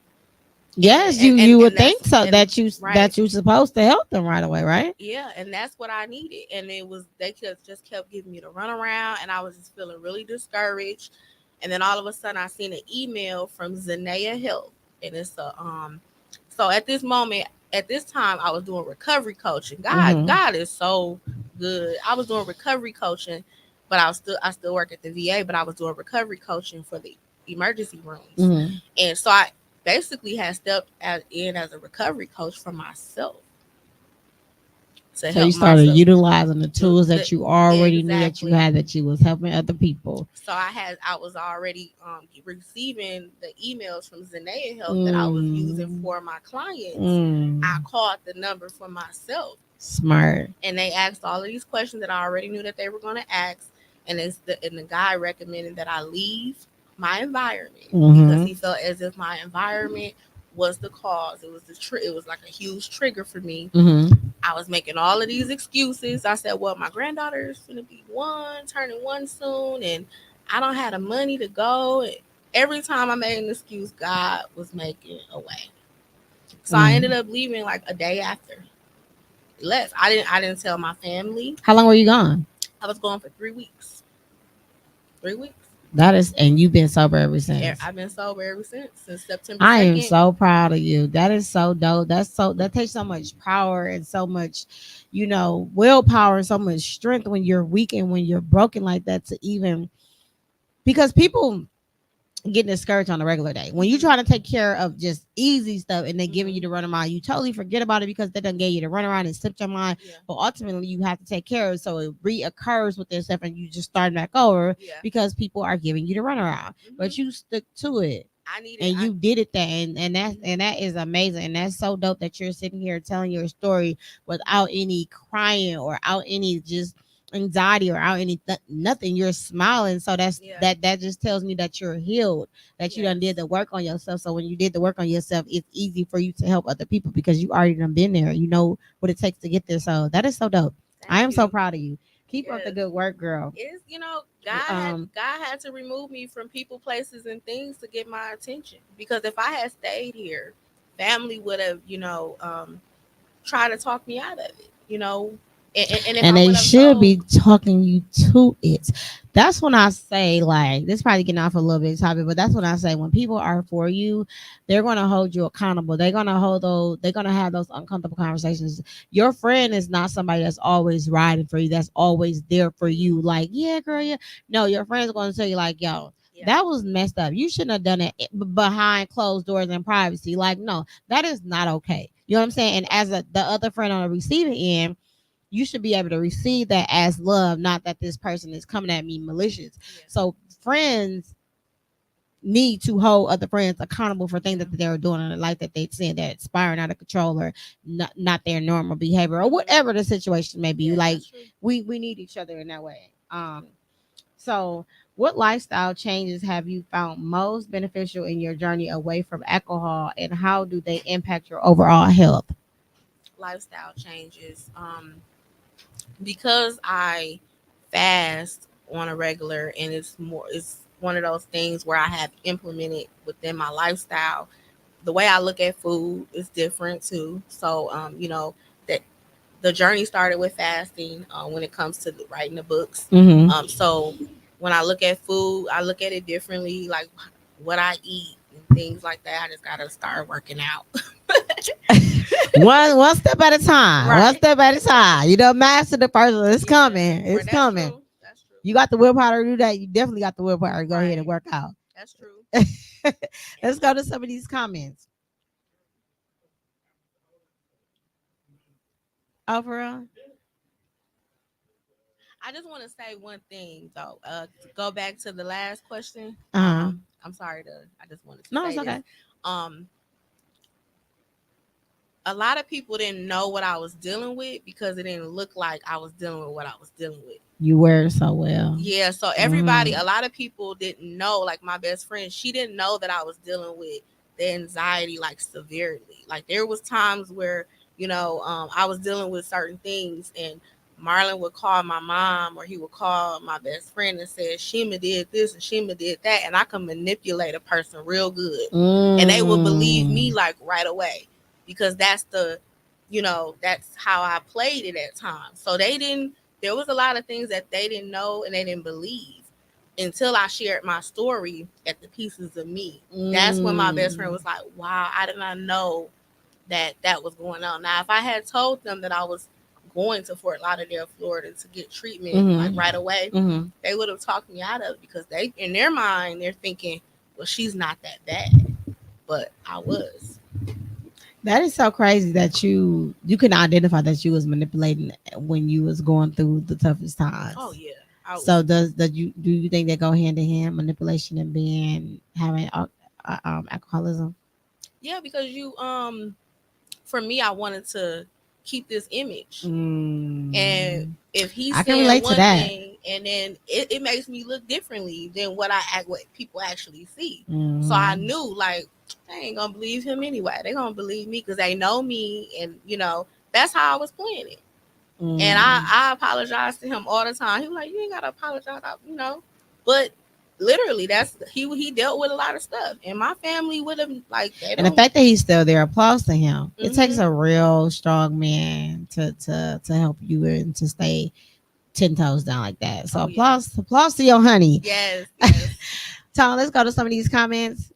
and Yes, and and, you and would that's think so and that right. you're supposed to help them right away, right? Yeah, and that's what I needed. And it was they just kept giving me the runaround, and I was just feeling really discouraged. And then all of a sudden, I seen an email from Zanea Health, and it's a So at this moment, at this time, I was doing recovery coaching. Mm-hmm. God is so good. I was doing recovery coaching, but I still work at the VA, but I was doing recovery coaching for the emergency rooms, Mm-hmm. and so I basically had stepped in as a recovery coach for myself to So you help started myself utilizing the do tools the that you already knew that you exactly. had, that you was helping other people. So I was already receiving the emails from Zanea Health that I was using Mm. for my clients. I Mm. called the number for myself, Smart. and they asked all of these questions that I already knew that they were going to ask. And the guy recommended that I leave my environment because Mm-hmm. he felt as if my environment was the cause. It was it was like a huge trigger for me. Mm-hmm. I was making all of these excuses. I said, well, my granddaughter is going to be turning one soon, and I don't have the money to go. And every time I made an excuse, God was making a way. So I ended Mm. up leaving like a day after. Less. I didn't tell my family. How long were you gone? I was gone for 3 weeks. 3 weeks. That is, and you've been sober ever since. I've been sober ever since September I am 2nd. so proud of you. That is so dope. That takes so much power and so much, willpower and so much strength when you're weak and when you're broken like that to even, because people getting discouraged on a regular day. When you trying to take care of just easy stuff and they giving you the run around, you totally forget about it because they done gave you the run around and slipped your mind. Yeah. But ultimately, you have to take care of it so it reoccurs with this stuff and you just start back over Yeah. because people are giving you the run around. But you stuck to it. I need it. And you did it there, and that is amazing, and that's so dope that you're sitting here telling your story without any crying or out any just anxiety or out any nothing. You're smiling, so that just tells me that you're healed, that you done did the work on yourself. So when you did the work on yourself, it's easy for you to help other people because you already done been there. You know what it takes to get there. So that is so dope. I am so proud of you. Keep up the good work, girl. It's God had to remove me from people, places, and things to get my attention. Because if I had stayed here, family would have, tried to talk me out of it. And they should be talking you to it. That's when I say, like, this is probably getting off a little bit topic, but that's when I say when people are for you, they're gonna hold you accountable. They're gonna they're gonna have those uncomfortable conversations. Your friend is not somebody that's always riding for you, that's always there for you. Like, yeah, girl, yeah. No, your friend's gonna tell you, like, yo, that was messed up. You shouldn't have done it behind closed doors and privacy. Like, no, that is not okay. You know what I'm saying? And as the other friend on the receiving end, you should be able to receive that as love, not that this person is coming at me malicious. So friends need to hold other friends accountable for things that they're doing in their life that they saying they're spiraling out of control or not their normal behavior or whatever the situation may be. Like we need each other in that way. So what lifestyle changes have you found most beneficial in your journey away from alcohol, and how do they impact your overall health? Lifestyle changes. Because I fast on a regular, and it's one of those things where I have implemented within my lifestyle. The way I look at food is different too. So that the journey started with fasting when it comes to writing the books. So when I look at food, I look at it differently, like what I eat and things like that. I just gotta start working out. one step at a time. Right. One step at a time. You don't master the person. It's coming. It's coming. True. That's true. You got the willpower to do that. You definitely got the willpower to go ahead and work out. That's true. Let's go to some of these comments. Oh, for real? I just want to say one thing though. To go back to the last question. I'm sorry I just wanted to say it's okay. This. A lot of people didn't know what I was dealing with because it didn't look like I was dealing with what I was dealing with. You wear it so well. Yeah, so everybody, a lot of people didn't know, like my best friend, she didn't know that I was dealing with the anxiety like severely. Like there was times where, I was dealing with certain things and Marlon would call my mom or he would call my best friend and say, Shima did this and Shima did that. And I could manipulate a person real good. And they would believe me like right away. Because that's that's how I played it at times. So there was a lot of things that they didn't know and they didn't believe until I shared my story at the Pieces of Me. That's when my best friend was like, wow, I did not know that was going on. Now, if I had told them that I was going to Fort Lauderdale, Florida to get treatment like right away, they would have talked me out of it because they, in their mind, they're thinking, well, she's not that bad. But I was. That is so crazy that you can identify that you was manipulating when you was going through the toughest times. Oh yeah. So do you think they go hand in hand, manipulation and having alcoholism? Yeah, because for me, I wanted to keep this image, and if he's saying one thing, and then it makes me look differently than what people actually see. So I knew like. They ain't gonna believe him anyway. They gonna believe me because they know me, and that's how I was playing it. And I apologize to him all the time. He was like, "You ain't gotta apologize," But literally, that's he dealt with a lot of stuff, and my family would have like. And the fact that he's still there, applause to him. It takes a real strong man to help you and to stay 10 toes down like that. So Oh, yeah. applause to your honey. Yes, yes. Tom, let's go to some of these comments.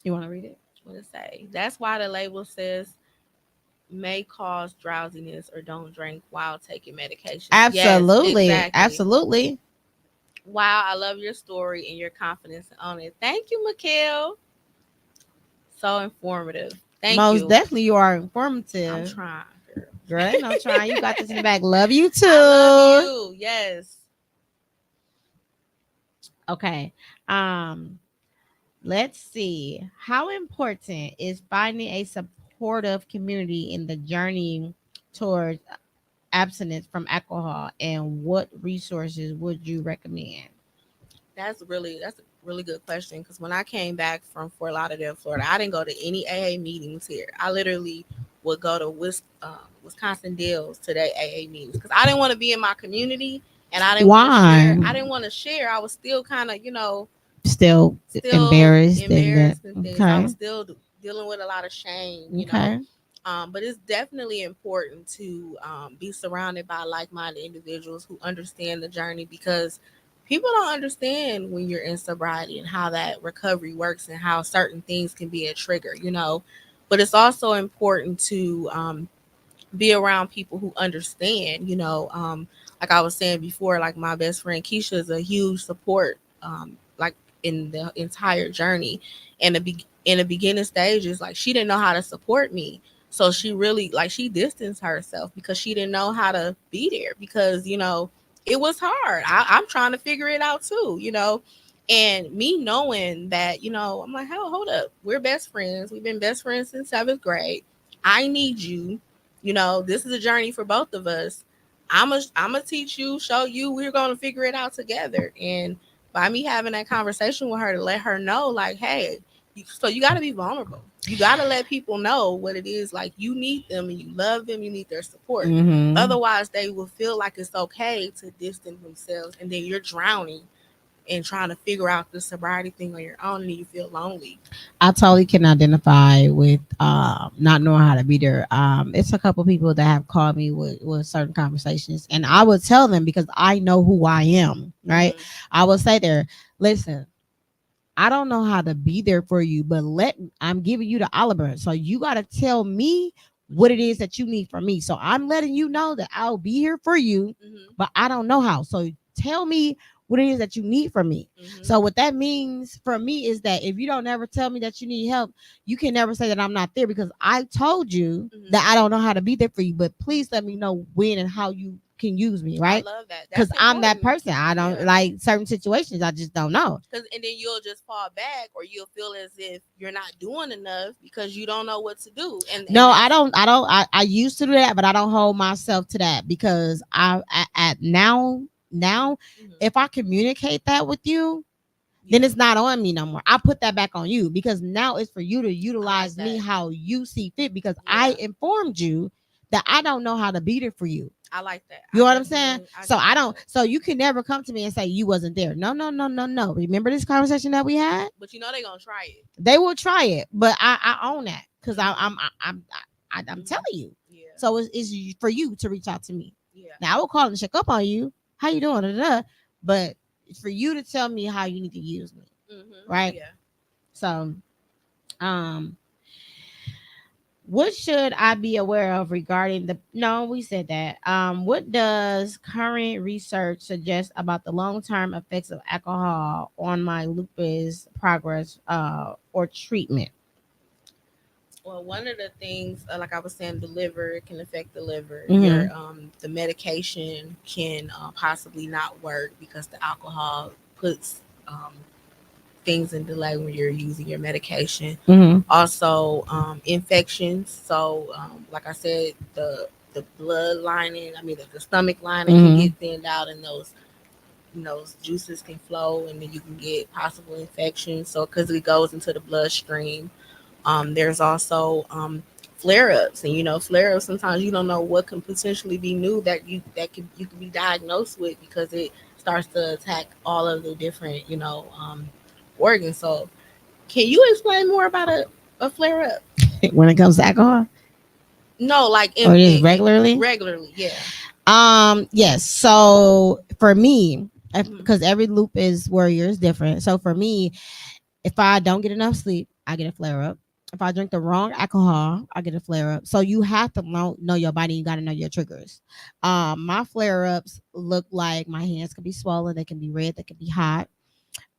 You want to read it? What it say? That's why the label says may cause drowsiness or don't drink while taking medication. Yes, Absolutely. exactly. Absolutely. Wow, I love your story and your confidence on it. Thank you, Mikhail. So informative. Thank Most you. definitely you are I'm informative. trying, girl. Girl, ain't no trying. You got this in the back. Love you too. I love you. Yes. Okay. Let's see. How important is finding a supportive community in the journey towards abstinence from alcohol, and what resources would you recommend? That's a really good question because when I came back from Fort Lauderdale, Florida, I didn't go to any AA meetings here. I literally would go to Wisconsin Dells to their AA meetings because I didn't want to be in my community and I didn't want to share. Why? I didn't want to share. I was still kind of, still Embarrassed and that. embarrassed and things. I Okay. was still dealing with a lot of shame. Okay. But it's definitely important to be surrounded by like-minded individuals who understand the journey because people don't understand when you're in sobriety and how that recovery works and how certain things can be a trigger. But it's also important to be around people who understand. Like I was saying before, like my best friend Keisha is a huge support, like in the entire journey. And in the beginning stages, like she didn't know how to support me. So she really like she distanced herself because she didn't know how to be there because it was hard. I'm trying to figure it out too. And me knowing that I'm like, hell, hold up. We're best friends. We've been best friends since seventh grade. I need you. This is a journey for both of us. I'm gonna teach you, show you. We're gonna figure it out together. And by me having that conversation with her to let her know, like, hey, so you got to be vulnerable. You got to let people know what it is. Like you need them and you love them. You need their support. Mm-hmm. Otherwise, they will feel like it's okay to distance themselves, and then you're drowning and trying to figure out the sobriety thing on your own, and you feel lonely. I totally can identify with not knowing how to be there. It's a couple people that have called me with certain conversations, and I would tell them because I know who I am, right? Mhm. I will say there, listen, I don't know how to be there for you, but I'm giving you the Oliver. So you got to tell me what it is that you need from me. So I'm letting you know that I'll be here for you, Mhm. but I don't know how. So tell me what it is that you need from me. Mhm. So what that means for me is that if you don't ever tell me that you need help, you can never say that I'm not there because I told you Mhm. that I don't know how to be there for you. But please let me know when and how you can use me, I right? love that. Because That's I'm that important. person. I don't Yeah. like certain situations. I just don't know. And then you'll just fall back, or you'll feel as if you're not doing enough because you don't know what to do. And No, that's I used to do that, but I don't hold myself to that because at now Mhm. if I communicate that with you, then Yeah, it's not on me no more. I put that back on you because now it's for you to I like utilize me that. how you see fit because I Yeah, informed you that I don't know how to be there for you. I like that. You know what I'm saying? I So get I don't. that. So you can never come to me and say you wasn't there. No, no, no, no, no. Remember this conversation that we had? But they're gonna try it. They will try it, but I own that because Mhm. I'm Mhm. telling you. Yeah. So it's for you to reach out to me. Yeah. Now I will call and check up on you. How you doing? Da, da, da. But it's for you to tell me how you need to use me, Mhm. right? Yeah. So, um, what should I be aware of regarding the? No, we said that. What does current research suggest about the long term effects of alcohol on my lupus progress, or treatment? Well, one of the things, like I was saying, the liver, it can affect the liver. Mm-hmm. The medication can possibly not work because the alcohol puts things in delay when you're using your medication. Mm-hmm. Also, infections. So, like I said, the blood lining, the stomach lining can Mm-hmm. get thinned out, and those juices can flow, and then you can get possible infections. So, because it goes into the bloodstream. There's also flare ups, and flare ups. Sometimes you don't know what can potentially be new you could be diagnosed with because it starts to attack all of the different organs. So, can you explain more about a flare up? When it comes to alcohol, No, like or just regularly? Regularly, yeah. Yes. So for me, Mhm. because every lupus warrior is different. So for me, if I don't get enough sleep, I get a flare up. If I drink the wrong alcohol, I get a flare up. So you have to know your body. You got to know your triggers. My flare ups look like my hands can be swollen. They can be red. They can be hot.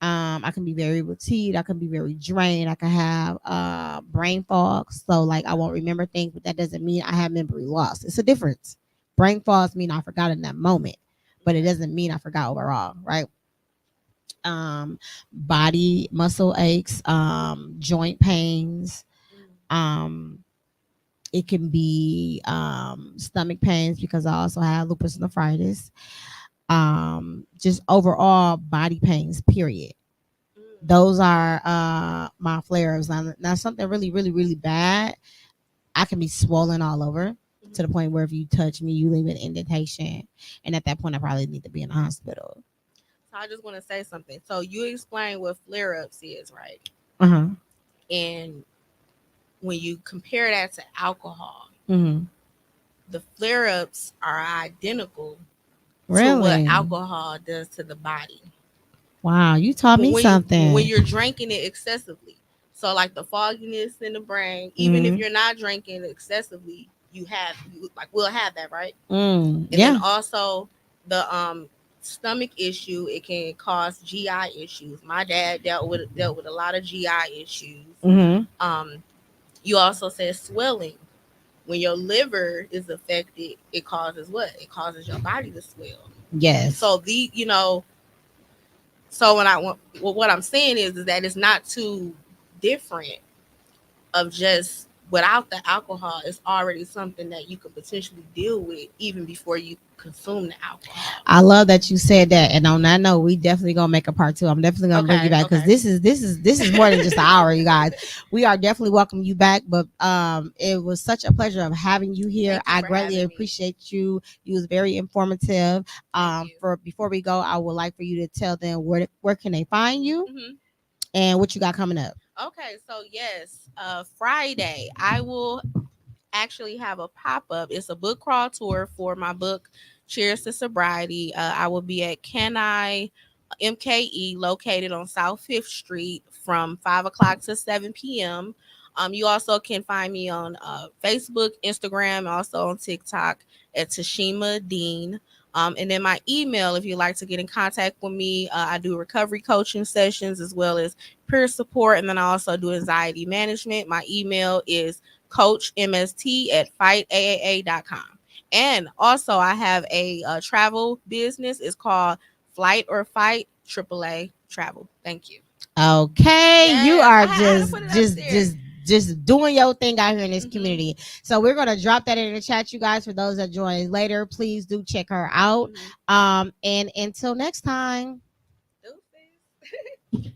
I can be very fatigued. I can be very drained. I can have brain fog. So like I won't remember things, but that doesn't mean I have memory loss. It's a difference. Brain fogs mean I forgot in that moment, but it doesn't mean I forgot overall, right? um Body muscle aches, joint pains, um it can be stomach pains because I also have lupus nephritis, just overall body pains, period. Those are my flares. Now something really bad, I can be swollen all over to the point where if you touch me you leave an indentation, and at that point I probably need to be in the hospital. So I just want to say something. So you explain what flare ups is, right? Uh-huh. And when you compare that to alcohol, Mm-hmm. the flare ups are identical to what Really? alcohol does to the body. Wow, you taught me When something. you're drinking it excessively. So like the fogginess in the brain, even if Mm-hmm. you're not drinking excessively, like we'll have that, right? And then Yeah. also the stomach issue, it can cause GI issues. My dad dealt with a lot of GI issues. Mm-hmm. You also said swelling. When your liver is affected, it causes what? It causes your body to swell. Yes. So so what I'm saying is that it's not too different of just without the alcohol. It's already something that you could potentially deal with even before you consume the alcohol. I love that you said that. And on that note, we definitely gonna make a part two. I'm definitely gonna bring you back because Okay. this is more than just an hour, you guys. We are definitely welcome you back. But it was such a pleasure of having you here. Thank you I for greatly having me. appreciate you. You was very informative. Thank you. For before we go, I would like for you to tell them where can they find you Mhm. and what you got coming up. Okay, so yes, Friday I will actually have a pop up. It's a book crawl tour for my book, Cheers to Sobriety. I will be at Can I MKE, located on South Fifth Street, from 5 o'clock to 7 p.m. You also can find me on Facebook, Instagram, also on TikTok at Tashemia Dean. And then my email, if you'd like to get in contact with me, I do recovery coaching sessions as well as peer support. And then I also do anxiety management. My email is coachmst@fightaaa.com. And also, I have a travel business. It's called Flight or Fight AAA Travel. Thank you. Okay, you Yes, are I had to put it up there. just doing your thing out here in this Mhm. community. So we're gonna drop that in the chat, you guys. For those that join later, please do check her out. Mhm. And until next time. Deuces.